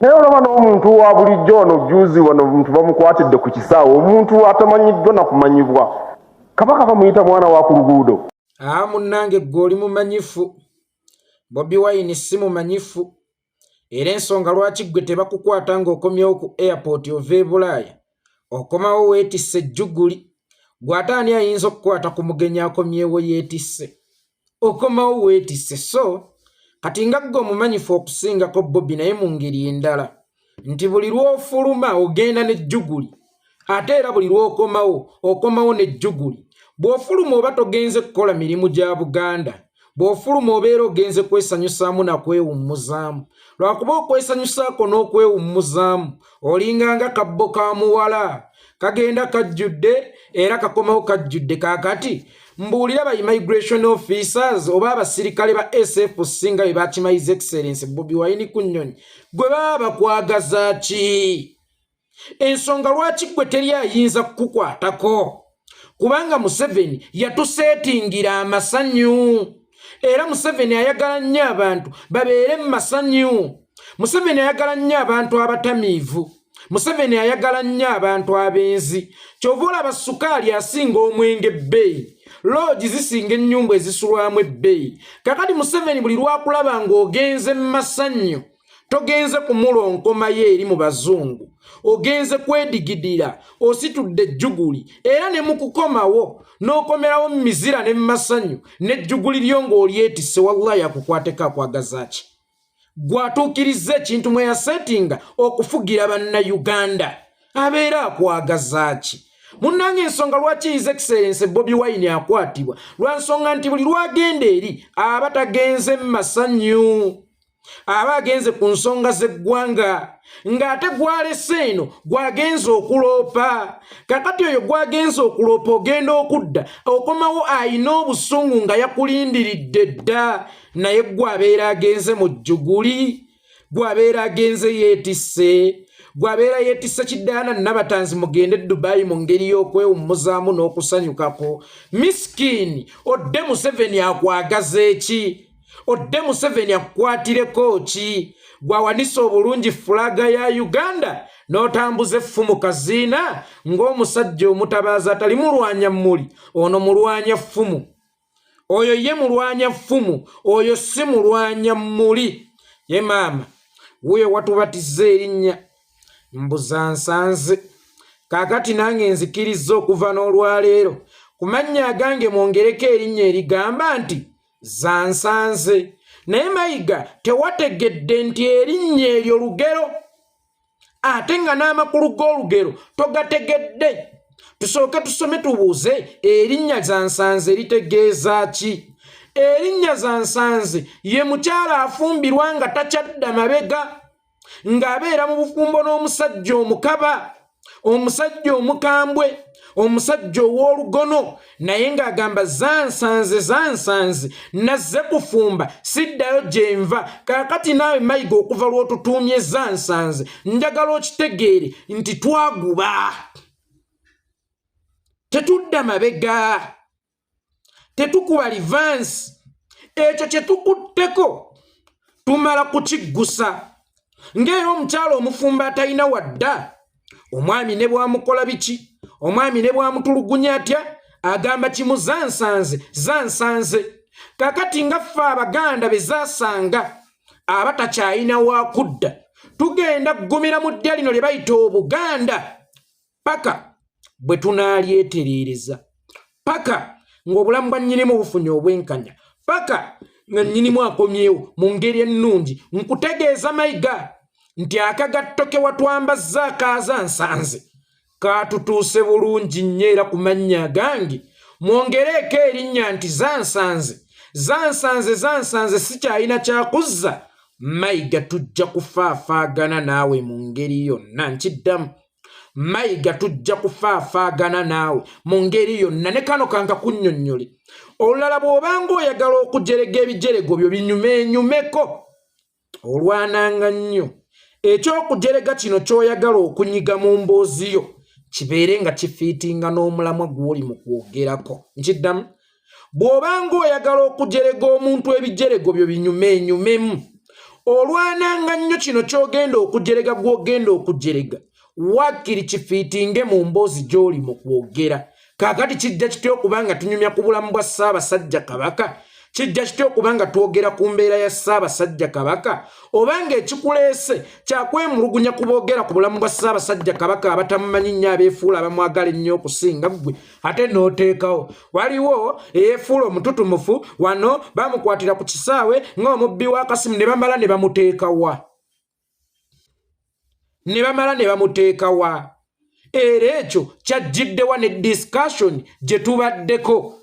naye olaba n'omuntu wa bulijjo ono juzi wano omuntu bamukwatidde ku kisaawe omuntu atamanyiddwa na kumanyibwa kabaka bamuyita mwana wa ku luguudo. Munnange gwe oli mumanyifu, Bobi Wine si mumanyifu, era ensonga lwaki gwe tebakukwata ng'okomyewo ku airport ova e Bulaaya okomawo weetisse ejjuguli, gwe ate ani ayinza okukwata ku mugenyi akomyewo yeetisse, okomawo weetisse. So kati nga gwe omumanyifu okusingako Bobi, naye mu ngeri endala nti buli lw'ofuluma ogenda n'ejjuguli, ate era buli lw'okomawo n'ejjuguli. Bw'ofuluma oba togenze kukola mirimu gya Buganda, bw'ofuluma obeera ogenze kwesanyusaamu na kwewummuzaamu. Lwakuba okwesanyusaako n'okwewummuzaamu olinganga kabbo ka muwala kagenda kajjudde era kakomawo kajjudde. Kaakati mbuulira ba immigration officers oba abasirikale ba SFC nga bwe bakimayiza Excellence Bobi Wine ku nnyonyi, gwe baba bakwagaza ki? Ensonga lwaki gwe teri ayinza kukukwatako? Kubanga Museveni yatusetingira amasanyu, era Museveni ayagala nnyo abantu babeere mu masanyu. Museveni ayagala nnyo abantu abatamiivu, Museveni ayagala nnyo abantu abenzi. Kyova olaba sukaali asinga omwenge ebbeeyi, loogi zisinga ennyumba ezisulwamu ebbeeyi. Kakati Museveni buli lwakulaba ng'ogenze mu masanyu, togenze kumulonkooma ye eri mu bazungu, ogenze kwedigidira, ositudde ejjuguli, era ne mu kukomawo n'okomerawo mu mizira ne mu masanyu n'ejjuguli lyo ng'olyetisse, wallahi akukwateko akwagaza ki? Gwatuukiriza ekintu mwe yasetinga okufugira bannayuganda, abeera akwagaza ki? Munnange ensonga lwaki His Excellency Bobi Wine akwatibwa, lwa nsonga nti buli lwagenda eri aba tagenze mu masanyu, aba agenze ku nsonga z'eggwanga, ng'ate gwalese eno gwagenze okuloopa. Kakati oyo gwagenze okuloopa ogenda okudda okomawo ayina obusungu nga yakulindiridde dda, naye gwabeera agenze mu jjuguli, gwabeera agenze yeetisse, gwabeera yeetisse kiddaana Nabatanzi mugende Dubai mu ngeri y'okwewummuzaamu n'okusanyukako. Miskini odde Museveni akwagaza eki? Odde Museveni akukwatireko ki? Gwawanisa obulungi fulaga ya Uganda n'otambuza effumu kaziina ng'omusajja omutabaazi atali mulwanya mmuli, ono mulwanya ffumu. Oyo ye mulwanya ffumu, oyo si mulwanya mmuli. Ye maama wuyo watubatizza erinnya mbuza nsanze. Kaakati nange nzikiriza okuva n'olwaleero ku mannya agange mwongereko erinnya erigamba nti Zansanze. Naye Mayiga tewategedde nti erinnya eryo lugero, ate nga n'amakulu g'olugero togategedde. Tusooke tusome tubuuze erinnya Zansanze litegeeza ki? Erinnya Zansanze ye mukyala afumbirwa nga takyadda mabega, ng'abeera mu bufumbo n'omusajja omukaba, omusajja omukambwe, omusajja ow'olugono, naye ng'agamba Zansanze nazze kufumba siddayo gye nva. Kaakati naawe Mayiga okuva lw'otutuumye Zansanze njagala okitegeere nti twaguba, tetudda mabega, tetukuba livansi. Ekyo kye tukutteko tumala kukiggusa. Ng'era omukyala omufumba atalina wadda, omwami ne bwamukola biki, omwami ne bwamutulugunya atya, agamba kimu Zansanze. Kakati nga ffe Abaganda be zaasanga abatakyalina wakudda, tugenda kugumira mu ddya lino lye bayita Obuganda paka bwe tunaalyetereereza, paka ng'obulamu bwa nnyinimu bufunye obwenkanya, paka nga nnyinimu akomyewo mu ngeri ennungi. Nkutegeeza Mayiga nti akagatto ke watwambazza akazansanze katutuuse bulungi nnyo, era ku mannya gange mwongereeko erinnya nti Zansanze sikyalina kyakuzza. Mayiga tujja kufaafaagana naawe mu ngeri yonna, nkiddamu. Mayiga tujja kufaafaagana naawe mu ngeri yonna. Ne kano kanka kunnyonnyole, olulala bw'obanga oyagala okujerega ebijerego byo binyumenyumeko, olwananga nnyo ekyokujerega kino ky'oyagala okunyiga mu mboozi yo kibeere nga kifiitinga n'omulamwa gw'oli mu kwogerako. Nkiddamu, bw'obanga oyagala okujerega omuntu ebijerego byo binyumenyumemu, olwananga nnyo kino ky'ogenda okujerega gw'ogenda okujerega wakkiri kifiitinge mu mboozi gy'oli mu kwogera. Kaakati kijja kitya okubanga tunyumya ku bulamu bwa Ssaabasajja Kabaka? Kijja kitya okubanga twogera ku mbeera ya Ssaabasajja Kabaka? Obanga ekikuleese kyakwemulugunya kuboogera ku bulamu bwa Ssaabasajja Kabaka abatamumanyi nnyo abeefuula abamwagala ennyo okusinga ggwe ate n'oteekawo. Waliwo eyeefuula omututumufu wano bamukwatira ku kisaawe ng'omubbi w'akasimu ne bamala ne bamuteekawa. Ne bamala ne bamuteekawa. Era ekyo kyajjiddewa ne discussion gye tubaddeko.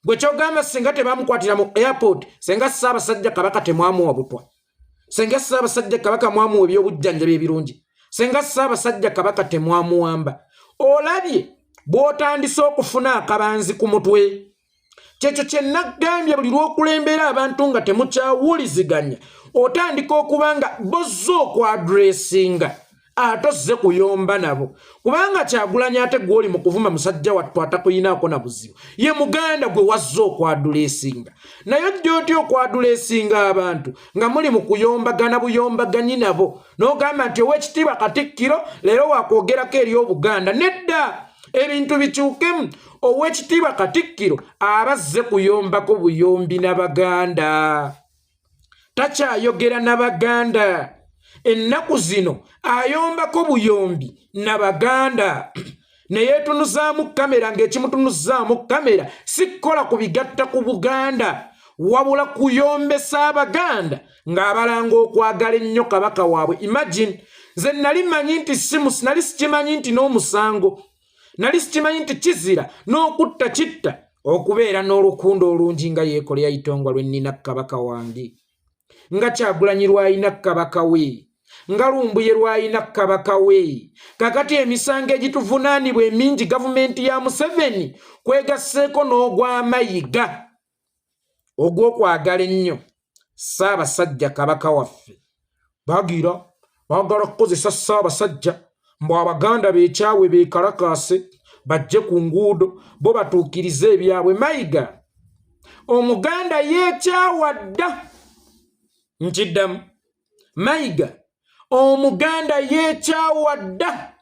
Gwe kyogamba singa tebamukwatira mu airport, singa Ssaabasajja Kabaka temwamuwa butwa, singa Ssaabasajja Kabaka mwamuwa ebyobujjanjabi ebirungi, singa Ssaabasajja Kabaka temwamuwamba, olabye bw'otandise okufuna akabanzi ku mutwe. Kyekyo kye nagambye buli lw'okulembera abantu nga temukyawuliziganya otandika okubanga bozze okwadressinga ate ozze kuyomba nabo. Kubanga Kyagulanyi ate gw'oli mu kuvuma musajja wattu atakuyinaako na buzibu, ye muganda gwe wazze okwadulesinga. Naye ojja otya okwadulesinga abantu nga muli mu kuyombagana buyombaganyi nabo n'ogamba nti Oweekitiibwa Katikkiro leero wakwogerako eri Obuganda? Nedda, ebintu bikyukemu. Oweekitiibwa Katikkiro abazze kuyombako buyombi n'Abaganda, takyayogera n'Abaganda. Ennaku zino ayombako buyombi n'Abaganda ne yeetunuzaamu kamera, ng'ekimutunuzaamu kamera si kukola ku bigatta ku Buganda wabula kuyombesa Abaganda ng'abalanga okwagala ennyo Kabaka waabwe. Imagine, nze nali manyi nti nali sikimanyi nti n'omusango, nali sikimanyi nti kizira n'okutta kitta okubeera n'olukundo olungi nga yeekolera itongwa lwe nnina Kabaka wange, nga Kyagulanyi lw'alina Kabaka we, nga Lumbuye lw'alina Kabaka we. Kakati emisango egituvunaanibwa emingi gavumenti ya Museveni kwegasseeko n'ogwa Mayiga ogw'okwagala ennyo Ssaabasajja Kabaka waffe. Baagala kukozesa Ssaabasajja mbu Abaganda beekyawe beekalakaase bajje ku nguudo bo batuukirize ebyabwe. Mayiga Omuganda yeekyawa dda. Nkiddamu, Mayiga Omuganda yeekyawa dda.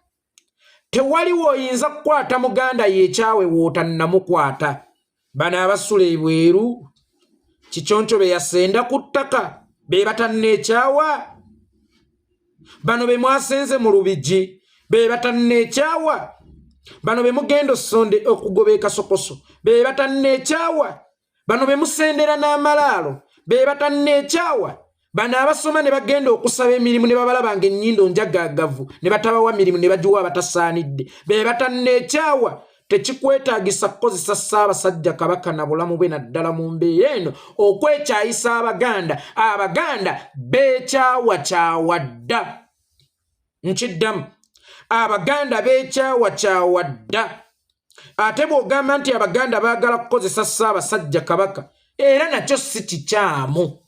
Tewaliwo oyinza kukwata Muganda yeekyawe w'otannamukwata. Bano abasula ebweru Kiconco be yasenda ku ttaka be batanneekyawa. Bano be mwasenze mu Lubigi be batanneekyawa. Bano be mugenda Sonde okugoba e Kasokoso be batanneekyawa. Bano be musendera n'amalaalo be batanneekyawa. Bano abasoma ne bagenda okusaba emirimu ne babalabanga ennyindo njagaagavu ne batabawa mirimu ne bagiwa abatasaanidde be batanneekyawa. Tekikwetaagisa kukozesa Ssaabasajja Kabaka na bulamu bwe naddala mu mbeera eno okwekyayisa Abaganda. Abaganda beekyawakyawa dda. Nkiddamu, Abaganda beekyawakyawa dda. Ate bw'ogamba nti Abaganda baagala kukozesa Ssaabasajja Kabaka era nakyo si kikyamu.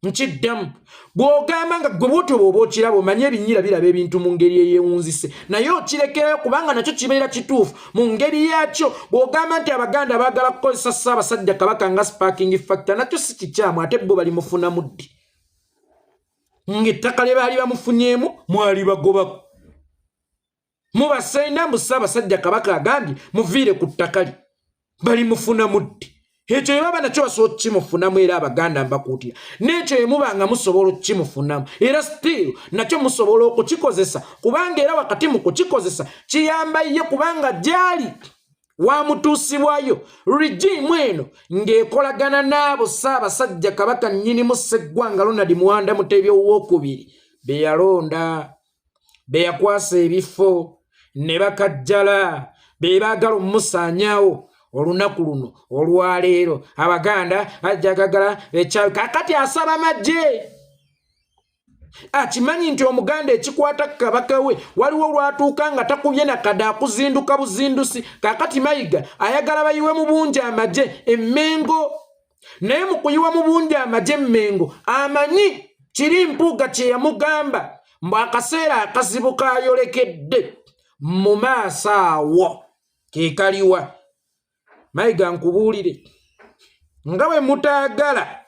Nkiddamu, bw'ogamba nga gwe bw'otyo bw'oba okiraba omanye ebinnyira biraba ebintu mu ngeri eyeewunzise, naye okirekerayo kubanga nakyo kibeera kituufu mu ngeri yaakyo. Bw'ogamba nti Abaganda baagala kukozesa Ssaabasajja Kabaka nga sparking factor, nakyo si kikyamu. Ate bo bali mufunamu ddi? Ng'ettaka lye baali bamufunyemu mwali bagobako. Mubasenda mbu Ssaabasajja Kabaka agambye muviire ku ttaka lye, bali mufunamu ddi? Ekyo ye baba nakyo basobola okukimufunamu era Abaganda mbakuutira. N'ekyo ye mubanga musobola okukimufunamu era still nakyo musobola okukikozesa, kubanga era wakati mu kukikozesa kiyamba ye kubanga gyali wamutuusibwayo rigimu eno ng'ekolagana n'abo Ssaabasajja Kabaka nnyinimu Sseggwanga Ronald Muwanda Mutebi owookubiri be yalonda, be yakwasa ebifo ne bakajjala, be baagala omusaanyaawo. Olunaku luno olwaleero Abaganda ajjagagala ekyawe. Kakati asaba magye. Akimanyi nti Omuganda ekikwata Kabaka we waliwo lwatuuka nga takubye nakadde akuzinduka buzindusi. Kakati Mayiga ayagala bayiwe mu bungi amagye e Mengo. Naye mu kuyiwa mu bungi amagye e Mengo amanyi kiri mpuuga kye yamugamba mbu akaseera akazibu kayolekedde mu maaso awo ke kaliwa. Mayiga nkubuulire nga bwe mutaagala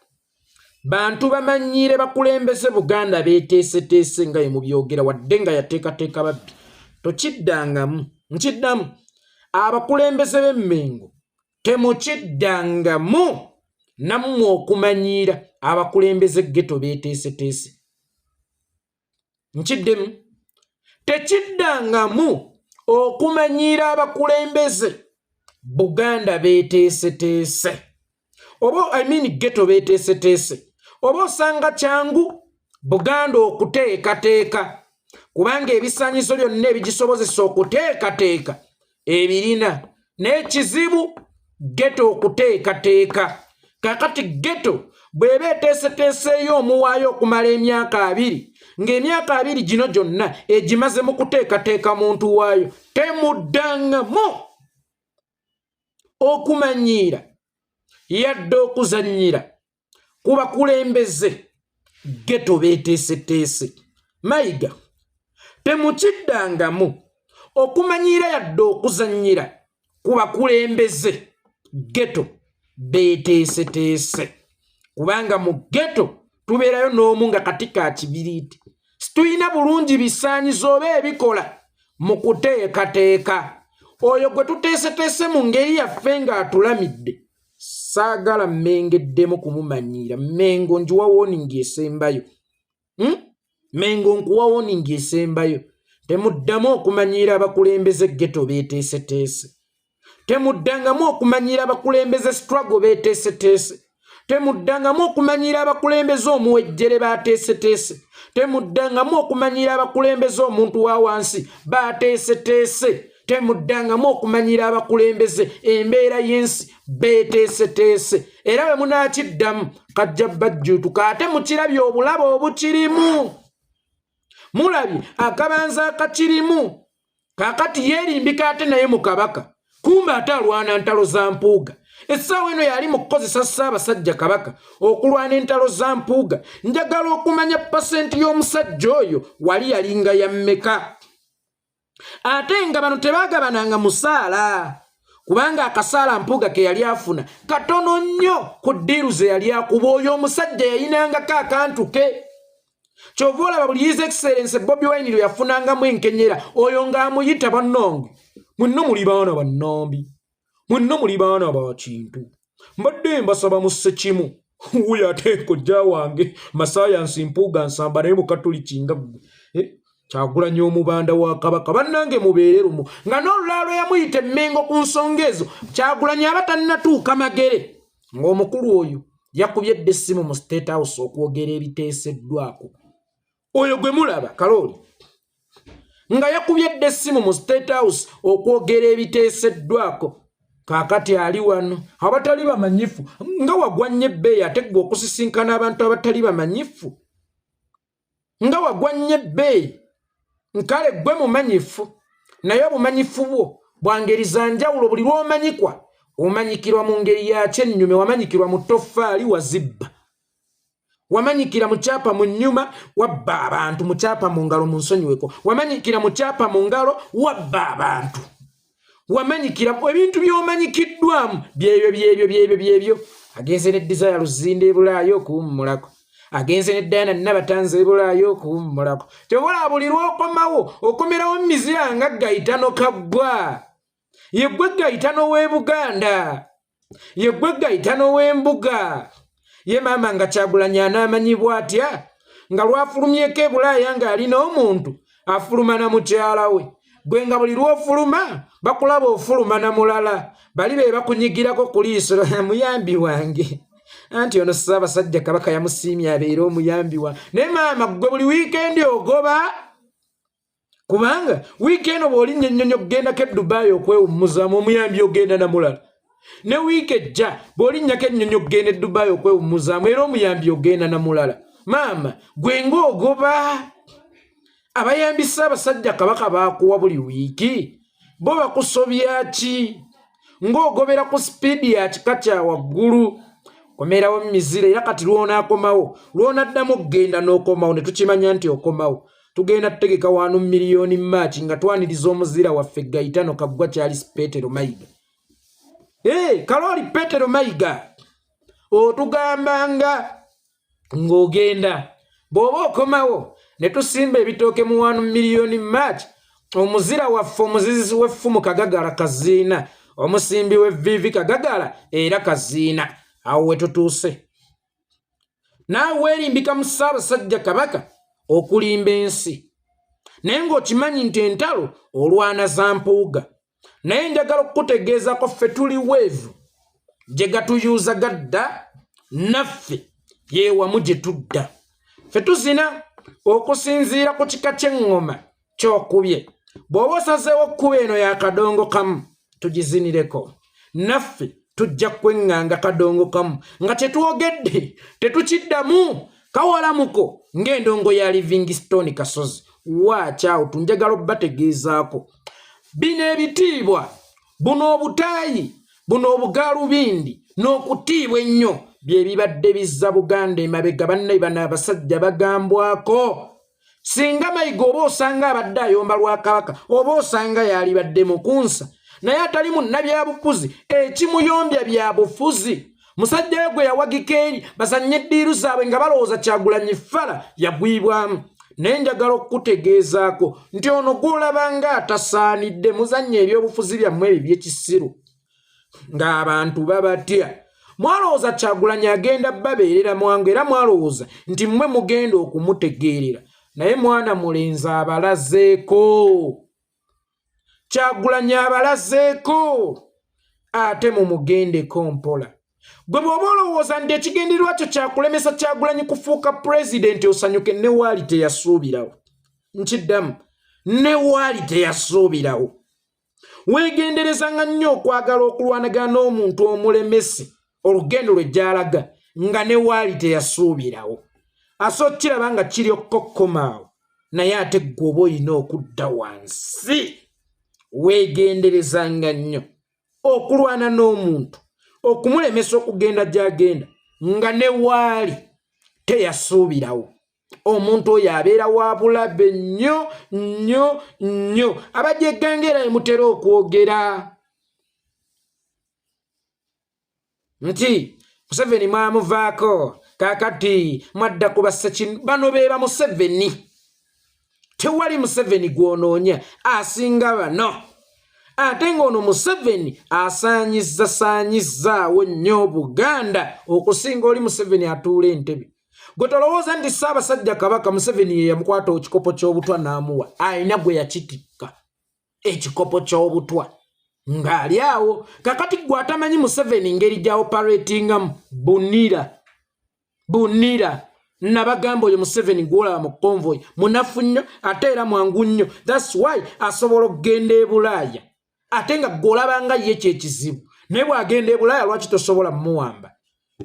bantu bamanyire bakulembeze Buganda beteeseteese nga mu byogera wadde nga yateekateeka babbi tokiddangamu nkiddamu abakulembeze b'Emmengo temukiddangamu nammwe okumanyira abakulembeze ghetto beteeseteese nkiddemu tekiddangamu okumanyira abakulembeze Buganda beteeseteese oba ghetto beteeseteese oba osanga kyangu Buganda okuteekateeka kubanga ebisaanyizo byonna ebigisobozesa okuteekateeka ebirina n'ekizibu ghetto okuteekateeka kakati ghetto bw'eba eteeseteeseeyo omuwaayo okumala emyaka 2 ng'emyaka 2 gino gyonna egimaze mu kuteekateeka muntu waayo temuddangamu okumanyiira yadde okuzannyira ku bakulembeze ghetto beteeseteese Mayiga temukiddangamu okumanyiira yadde okuzannyira ku bakulembeze ghetto beteeseteese kubanga mu ghetto tubeerayo n'omu nga kati ka kibiriiti situyina bulungi bisaanyizo oba ebikola mu kuteekateeka oyo gwe tuteeseteese mu ngeri yaffe ng'atulamidde saagala mmengeddemu kumumanyiira Mmengo njuwa woningi esembayo Mmengo nkuwa woningi esembayo temuddamu okumanyiira abakulembeze ghetto beteeseteese temuddangamu okumanyiira abakulembeze struggle beteeseteese temuddangamu okumanyiira abakulembeze omuwejjere bateeseteese temuddangamu okumanyiira abakulembeze omuntu wa wansi bateeseteese temuddangamu okumanyiira abakulembeze embeera y'ensi beteeseteese era bwe munaakiddamu kajja bajjuutuka ate mukirabye obulabo obukirimu mulabye akabanza akakirimu kakati yeerimbika ate naye mu kabaka kumba ate alwana ntalo za mpuuga essaawa eno yali mu kukozesa Ssaabasajja Kabaka okulwana entalo za mpuuga njagala okumanya pasenti y'omusajja oyo wali yalinga ya mmeka ate nga bano tebaagabananga musaala kubanga akasaala mpuuga ke yali afuna katono nnyo ku ddiiru ze yali akuba oyo omusajja yayinangako akantu ke kyova olaba buli His Excellency Bobi Wine lwe yafunangamu enkenyera oyo ng'amuyita bannange mwenna muli baana bannambi mwenna muli baana ba kintu mbadde mbasaba musse kimu wuyo ate kojja wange masayansi mpuuga nsamba naye mukatoliki nga Kyagulanyi omubanda wa Kabaka bannange mubeere lumu nga n'olulalo yamuyita Mmengo ku nsonga ezo Kyagulanyi abatannatuuka magere ng'omukulu oyo yakubye essimu mu State House okwogera ebiteeseddwako oyo gwe mulaba Kalooli nga yakubye essimu mu State House okwogera ebiteeseddwako kakati ali wano abatali bamanyifu nga wagwanye ebbeeyi ate gwe okusisinkana abantu abatali bamanyifu nga wagwanye ebbeeyi nkale gwe mumanyifu naye obumanyifu bwo bwangeri za njawulo buli lw'omanyikwa omanyikirwa mu ngeri ya kyennyume wamanyikirwa mu ttoffaali wazibba wamanyikira mu kyapa mu nnyuma wabba abantu mu kyapa mu ngalo mu nsonyiweko wamanyikira mu kyapa mu ngalo wabba abantu wamanyikira ebintu by'omanyikiddwamu byebyo agenze ne Desire Luzinde e Bulaayi okuwummulako agenze ne Diana Nabatanzi e Bulaayi okuwummulako kyobola buli lw'okomawo okomerawo mizira nga Gaitano Kabbwa ye gwe Gaitano w'e Buganda ye gwe Gaitano w'embuga ye maama nga Kyagulanyi anaamanyibwa atya nga lwafulumyeko e Bulaayi nga alina omuntu afuluma na mukyala we gwe nga buli lw'ofuluma bakulaba ofuluma na mulala bali be bakunyigirako ku liiso muyambi wange anti ono Ssaabasajja Kabaka yamusiimye abeere omuyambi wa naye maama gwe buli wiikendi ogoba kubanga wiikendi oba olinnya ennyonyi okugendako e Dubai okwewummuzaamu omuyambi ogenda na mulala ne wiiki ejja bw'olinnyako ennyonyi okugenda e Dubai okwewummuzaamu era omuyambi ogenda na mulala maama gwe ng'ogoba abayambi Ssaabasajja Kabaka baakuwa buli wiiki bo bakusobya ki ng'ogobera ku sipiidi ya kika kya waggulu komerawo mizire era kati lw'onaakomawo lw'onaddamu okugenda n'okomawo ne tukimanya nti okomawo tugenda tutegeka wano miliyoni Maachi nga twaniriza omuzira waffe Gaitano Kaggwa Charles Petero Mayiga Kalooli Petero Mayiga otugambanga ng'ogenda bw'oba okomawo ne tusimba ebitooke mu 1 million March omuzira waffe omuzizi w'effumu Kagagala Kaziina omusimbi w'evviivi Kagagala era Kaziina awo we tutuuse naawe weerimbika mu Ssaabasajja Kabaka okulimba ensi naye ng'okimanyi nti entalo olwana za mpuuga naye njagala okukutegeezako ffe tuli weevu gye gatuyuuza gadda naffe yeewamu gye tudda ffe tuzina okusinziira ku kika ky'eŋŋoma ky'okubye bw'oba osazeewo okkuba eno ya kadongo kamu tugizinireko naffe tujja kweŋŋanga kadongo kamu nga kyetwogedde tetukiddamu kawalamuko ng'endongo ya Livingstone Kasozi waakyawo tunjagala obbategeezaako bino ebitiibwa buno obutaayi buno obugaalubindi n'okutiibwa ennyo bye bibadde bizza Buganda emabega bannaye bano abasajja bagambwako singa Mayiga oba osanga abadde ayomba lwa Kabaka oba osanga yalibadde mukunsa naye atali munnabyabufuzi ekimuyombya bya bufuzi musajja we gwe yawagika eri bazannye eddiiru zaabwe nga balowooza Kyagulanyi Fala yagwibwamu naye njagala okukutegeezaako nti ono gw'olabanga atasaanidde muzannye ebyobufuzi byammwe ebyo by'ekisiru ng'abantu babatya mwalowooza Kyagulanyi agenda babeerera mwangu era mwalowooza nti mmwe mugenda okumutegeerera naye mwana mulenzi abalazeeko Kyagulanyi abalazeeko ate mumugendeko mpola gwe bw'oba olowooza nti ekigendererwa kyo kyakulemesa Kyagulanyi kufuuka pulezidenti osanyuke ne waali teyasuubirawo nkiddamu ne waali teyasuubirawo weegenderezanga nnyo okwagala okulwanagana n'omuntu omulemesi olugendo lwe gy'alaga nga ne waali teyasuubirawo ate okiraba nga kiri okukokkomaawo naye ate ggwe oba olina okudda wansi weegenderezanga nnyo okulwana n'omuntu okumulemesa okugenda gy'agenda nga ne waali teyasuubirawo omuntu oyo abeera wa bulabe nnyo nnyo nnyo abajeganga era emutera okwogera nti Museveni mwamuvaako kaakati mwadda ku bassekino bano be ba Museveni tewali Museveni gw'onoonya asinga bano ate ng'ono Museveni asaanyizzaawo nnyo Buganda okusinga oli Museveni atuula Entebbe gwe tolowooza nti Ssaabasajja Kabaka Museveni ye yamukwata ekikopo ky'obutwa n'amuwa alina gwe yakitikka ekikopo ky'obutwa ng'ali awo kakati gwe atamanyi Museveni ngeri gya operatingamu bunira nabagamba oyo Museveni gw'olaba mu convoy munafu nnyo ate era mwangu nnyo that's why asobola okugenda e Bulaaya ate nga gw'olabanga ye kyekizibu naye bw'agenda e Bulaaya lwaki tosobola mmuwamba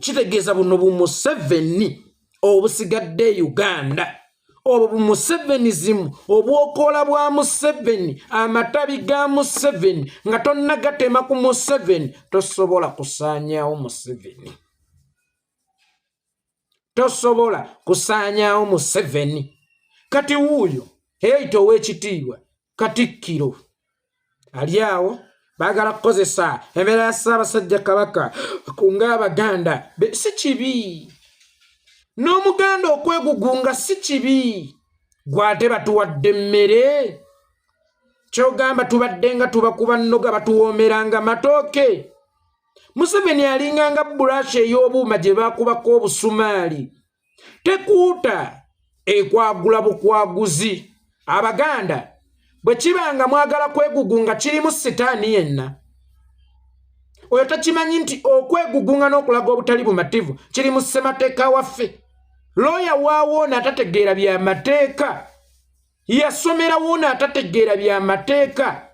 kitegeeza buno bu Museveni obusigadde Uganda obwo bu Musevenizimu obwokola bwa Museveni amatabi ga Museveni nga tonnagatema ku Museveni tosobola kusaanyaawo Museveni tosobola kusaanyaawo Museveni kati wuuyo eyita ow'ekitiibwa Katikkiro ali awo baagala kukozesa embeera ya Ssaabasajja Kabaka kunga Abaganda si kibi n'Omuganda okwegugunga si kibi gwate batuwadde mmere kyogamba tubadde nga tubakuba nnoga batuwoomeranga matooke Museveni alinganga bulashi ey'obuuma gye baakubako obusumaali tekuuta ekwagula bukwaguzi Abaganda bwe kibanga mwagala kwegugunga kirimu sitaani yenna oyo takimanyi nti okwegugunga n'okulaga obutali bumativu kiri mu ssemateeka waffe looya waawoona atategeera by'amateeka yasomera woona atategeera by'amateeka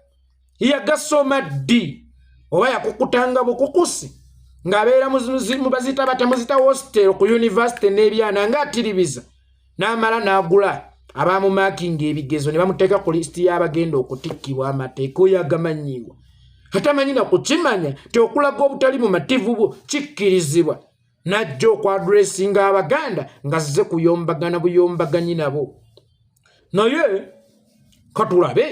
yagasoma ddi oba yakukutanga bukukusi ng'abeera mubazita batamuzita hostel ku university n'ebyana ng'atiribiza n'amala n'agula abaamumakinga ebigezo ne bamuteeka ku lisiti y'abagenda okutikkibwa amateeka oyo agamanyiibwa atamanyi na kukimanya ti okulaga obutali bumativu bwo kikkirizibwa n'ajja okwadressinga Abaganda nga zze kuyombagana buyombaganyi nabo naye katulabe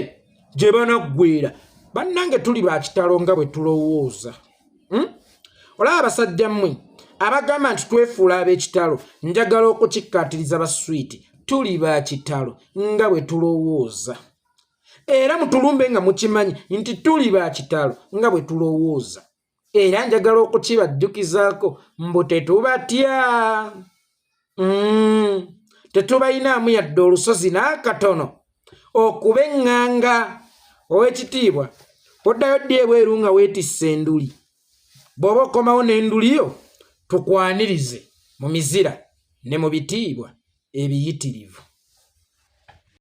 gye banaggweera bannange tuli bakitalo nga bwe tulowooza olaba abasajja mmwe abagamba nti twefuula ab'ekitalo njagala okukikkaatiriza baswiti tuli ba kitalo nga bwe tulowooza era mutulumbe nga mukimanyi nti tuli ba kitalo nga bwe tulowooza era njagala okukibajjukizaako mbu tetubatya tetubayinaamu yadde olusozi n'akatono okuba eŋŋanga. Ow'ekitiibwa oddayo ddi ebweru nga weetisse enduli, bw'oba okomawo n'enduli yo tukwanirize mu mizira ne mu bitiibwa ebiyitirivu.